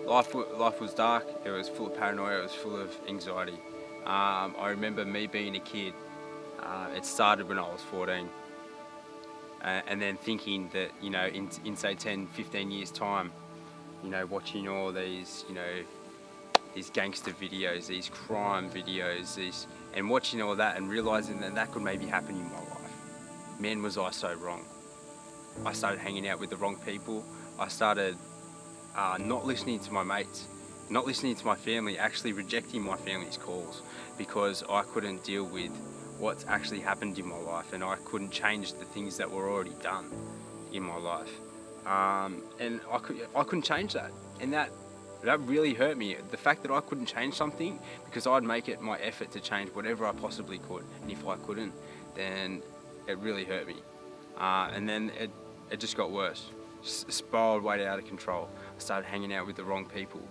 Life was dark. It was full of paranoia. It was full of anxiety. I remember me being a kid. It started when I was 14. And then thinking that, you know, in say 10, 15 years time, you know, watching all these, you know, these gangster videos, these crime videos, and watching all that and realizing that that could maybe happen in my life. Man, was I so wrong. I started hanging out with the wrong people. I started not listening to my mates, not listening to my family, actually rejecting my family's calls because I couldn't deal with what's actually happened in my life, and I couldn't change the things that were already done in my life. And I couldn't change that, and that really hurt me. The fact that I couldn't change something, because I'd make it my effort to change whatever I possibly could, and if I couldn't, then it really hurt me. And then it just got worse. Spiraled way out of control. I started hanging out with the wrong people.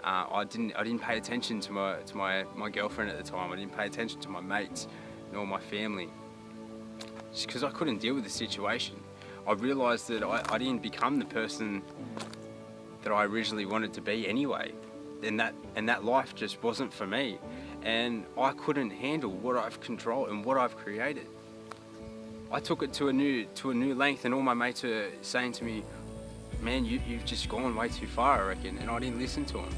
I didn't pay attention to my girlfriend at the time. I didn't pay attention to my mates nor my family, just because I couldn't deal with the situation. I realised that I didn't become the person that I originally wanted to be anyway, and that life just wasn't for me, and I couldn't handle what I've controlled and what I've created. I took it to a new length, and all my mates are saying to me, "Man, you've just gone way too far, I reckon," and I didn't listen to them.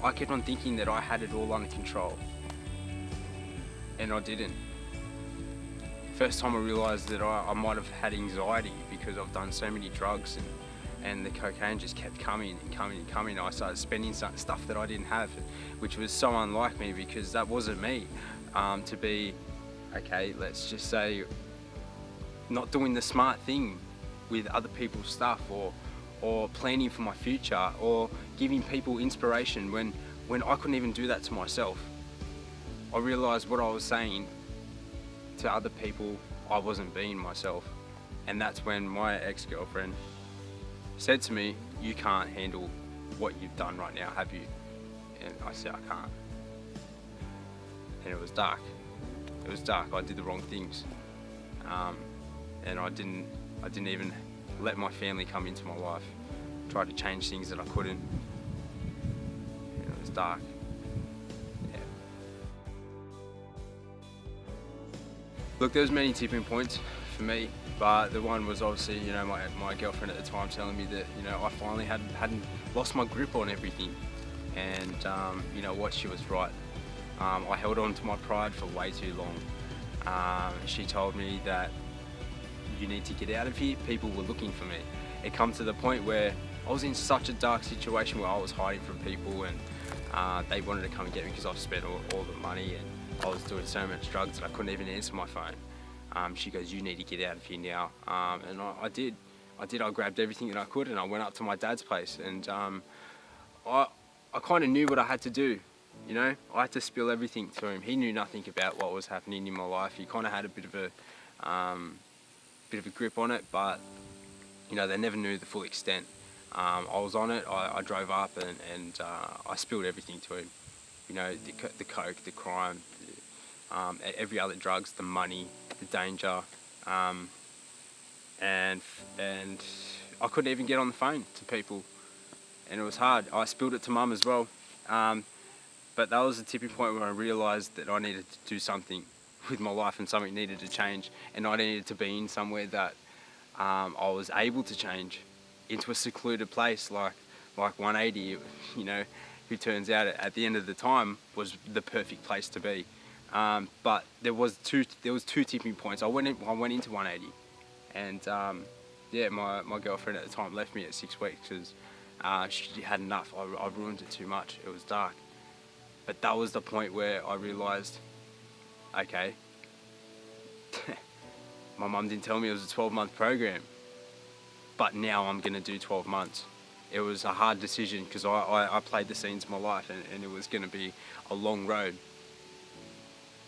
I kept on thinking that I had it all under control, and I didn't. First time I realised that I might have had anxiety because I've done so many drugs, and the cocaine just kept coming and coming and coming. I started spending stuff that I didn't have, which was so unlike me, because that wasn't me. To be, okay, let's just say, not doing the smart thing with other people's stuff, or planning for my future, or giving people inspiration when I couldn't even do that to myself. I realised what I was saying to other people, I wasn't being myself. And that's when my ex-girlfriend said to me, "You can't handle what you've done right now, have you?" And I said, "I can't." And it was dark. It was dark. I did the wrong things. And I didn't even let my family come into my life. Tried to change things that I couldn't. And it was dark. Yeah. Look, there was many tipping points for me, but the one was obviously, you know, my girlfriend at the time telling me that, you know, I finally hadn't lost my grip on everything, and you know what, she was right. I held on to my pride for way too long. She told me that you need to get out of here. People were looking for me. It come to the point where I was in such a dark situation where I was hiding from people, and they wanted to come and get me because I've spent all the money, and I was doing so much drugs that I couldn't even answer my phone. She goes, "You need to get out of here now." And I did. I grabbed everything that I could, and I went up to my dad's place, and I kind of knew what I had to do. You know, I had to spill everything to him. He knew nothing about what was happening in my life. He kind of had a bit of a grip on it, but you know, they never knew the full extent. I was on it. I drove up, and I spilled everything to him. You know, the coke, the crime, every other drugs, the money, the danger, and I couldn't even get on the phone to people, and it was hard. I spilled it to Mum as well, but that was the tipping point where I realised that I needed to do something with my life, and something needed to change, and I needed to be in somewhere that I was able to change, into a secluded place like 180, you know, who turns out at the end of the time was the perfect place to be. But there was two tipping points. I went into 180, and yeah, my girlfriend at the time left me at 6 weeks because she had enough. I ruined it too much. It was dark. But that was the point where I realised, okay, my mum didn't tell me it was a 12-month program, but now I'm going to do 12 months. It was a hard decision because I played the scenes of my life, and it was going to be a long road.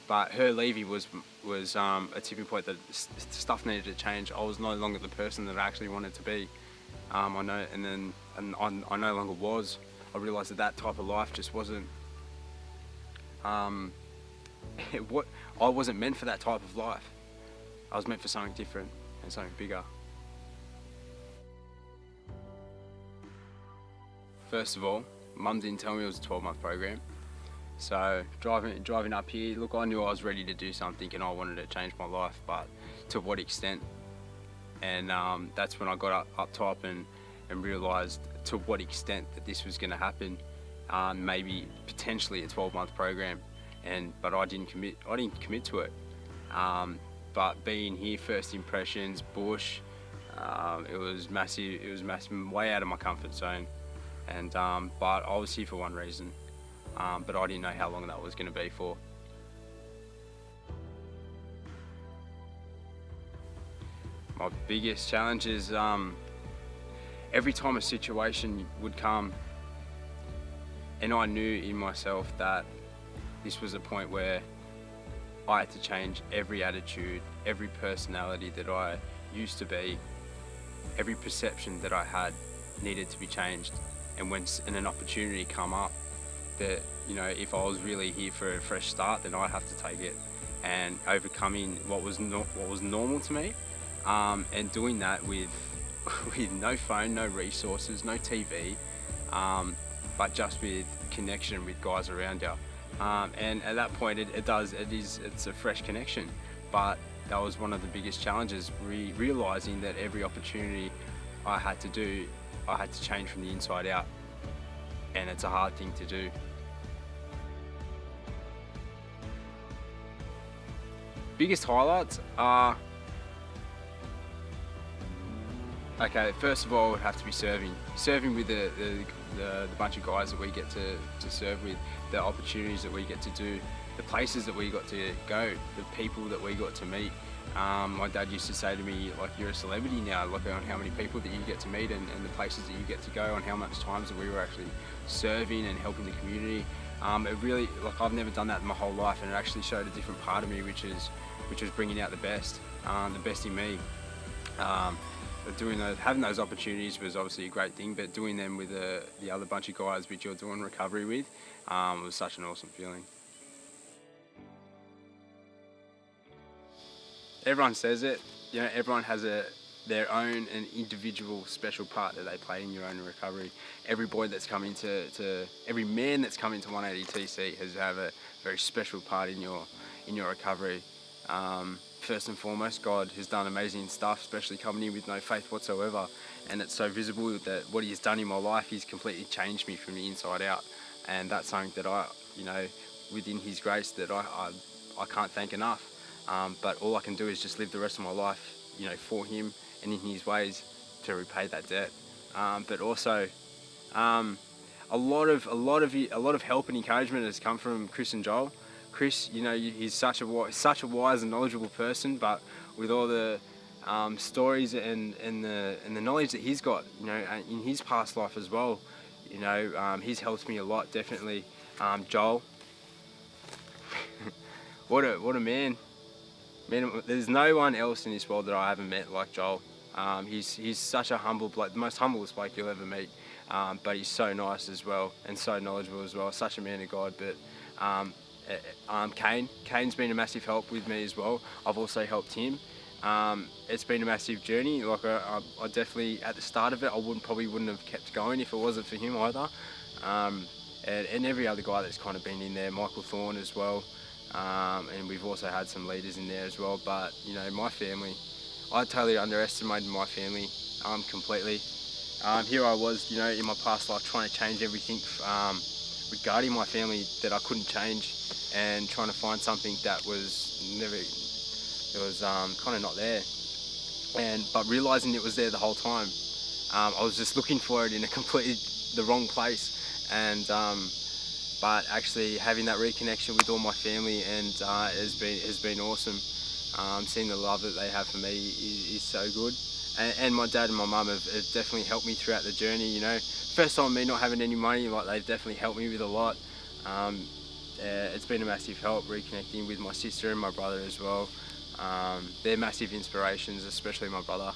But her leaving was a tipping point that stuff needed to change. I was no longer the person that I actually wanted to be. I no longer was. I realised that type of life just wasn't. I wasn't meant for that type of life. I was meant for something different and something bigger. First of all, Mum didn't tell me it was a 12-month program. So driving up here, look, I knew I was ready to do something and I wanted to change my life, but to what extent? And that's when I got up top and realised to what extent that this was going to happen. Maybe potentially a 12-month program, but I didn't commit to it. But being here, first impressions, bush, it was massive. It was massive, way out of my comfort zone. And but I was here for one reason. But I didn't know how long that was going to be for. My biggest challenge is every time a situation would come, and I knew in myself that this was a point where I had to change every attitude, every personality that I used to be, every perception that I had needed to be changed. And when an opportunity come up, that, you know, if I was really here for a fresh start, then I'd have to take it, and overcoming what was normal to me, and doing that with no phone, no resources, no TV, but just with connection with guys around you. And at that point, it's a fresh connection. But that was one of the biggest challenges, realizing that every opportunity I had to change from the inside out, and it's a hard thing to do. Biggest highlights are, okay, first of all, it would have to be serving with the bunch of guys that we get to serve with, the opportunities that we get to do, the places that we got to go, the people that we got to meet. My dad used to say to me, like, you're a celebrity now, look on how many people that you get to meet and the places that you get to go, on how much times that we were actually serving and helping the community. It really, like, I've never done that in my whole life, and it actually showed a different part of me, which was bringing out the best in me. But having those opportunities was obviously a great thing, but doing them with the other bunch of guys which you're doing recovery with was such an awesome feeling. Everyone says it, you know, everyone has their own and individual special part that they play in your own recovery. Every every man that's come into 180TC has have a very special part in your recovery. First and foremost, God has done amazing stuff, especially coming in with no faith whatsoever, and it's so visible that what He's done in my life, He's completely changed me from the inside out, and that's something that I, you know, within His grace, that I can't thank enough. But all I can do is just live the rest of my life, you know, for Him and in His ways to repay that debt. But also, a lot of help and encouragement has come from Chris and Joel. Chris, you know, he's such a wise and knowledgeable person, but with all the stories and the knowledge that he's got, you know, in his past life as well, you know, he's helped me a lot, definitely. Joel, what a man. Man, there's no one else in this world that I haven't met like Joel. He's such a humble bloke, the most humblest bloke you'll ever meet. But he's so nice as well, and so knowledgeable as well. Such a man of God. But Kane's been a massive help with me as well. I've also helped him. It's been a massive journey. Like I definitely, at the start of it, I probably wouldn't have kept going if it wasn't for him either. And every other guy that's kind of been in there, Michael Thorne as well. And we've also had some leaders in there as well. But you know, my family, I totally underestimated my family completely. Here I was, you know, in my past life trying to change everything regarding my family that I couldn't change, and trying to find something that was kind of not there, but realizing it was there the whole time. I was just looking for it in a completely the wrong place, and but actually having that reconnection with all my family and has been awesome. Seeing the love that they have for me is so good. And my dad and my mum have definitely helped me throughout the journey. You know, first time me not having any money, like, they've definitely helped me with a lot. It's been a massive help reconnecting with my sister and my brother as well. They're massive inspirations, especially my brother.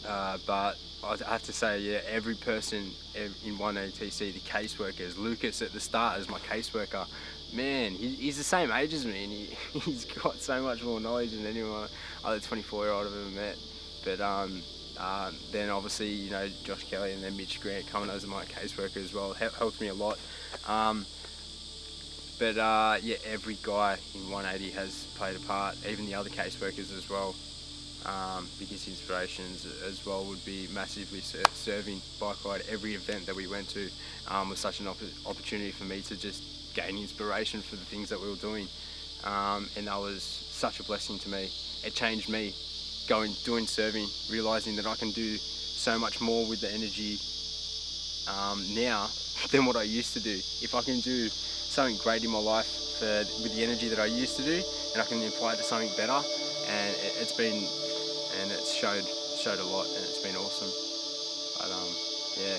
But I have to say, yeah, every person in 180TC, the caseworkers, Lucas at the start as my caseworker, man, he's the same age as me, and he's got so much more knowledge than anyone other 24-year-old I've ever met. But Then obviously, you know, Josh Kelly and then Mitch Grant coming as my caseworker as well helped me a lot. Yeah, every guy in 180 has played a part, even the other caseworkers as well. Biggest inspirations as well would be massively serving bike ride. Every event that we went to was such an opportunity for me to just gain inspiration for the things that we were doing, and that was such a blessing to me. It changed me, doing serving, realising that I can do so much more with the energy now than what I used to do. If I can do something great in my life with the energy that I used to do, and I can apply it to something better, and it's showed a lot, and it's been awesome. But yeah.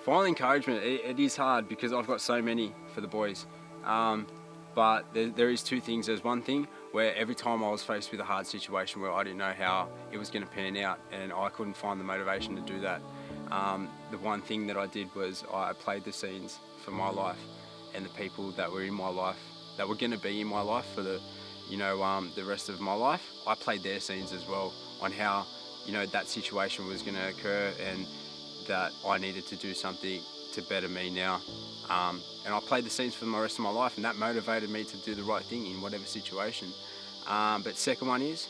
Final encouragement, it is hard because I've got so many for the boys. But there is two things. There's one thing where every time I was faced with a hard situation where I didn't know how it was going to pan out and I couldn't find the motivation to do that, the one thing that I did was I played the scenes for my life and the people that were in my life, that were going to be in my life for the rest of my life. I played their scenes as well on how, that situation was going to occur and that I needed to do something to better me now. And I played the scenes for the rest of my life, and that motivated me to do the right thing in whatever situation. But second one is,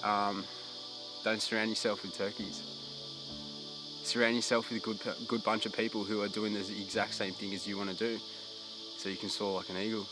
don't surround yourself with turkeys. Surround yourself with a good bunch of people who are doing the exact same thing as you want to do, so you can soar like an eagle.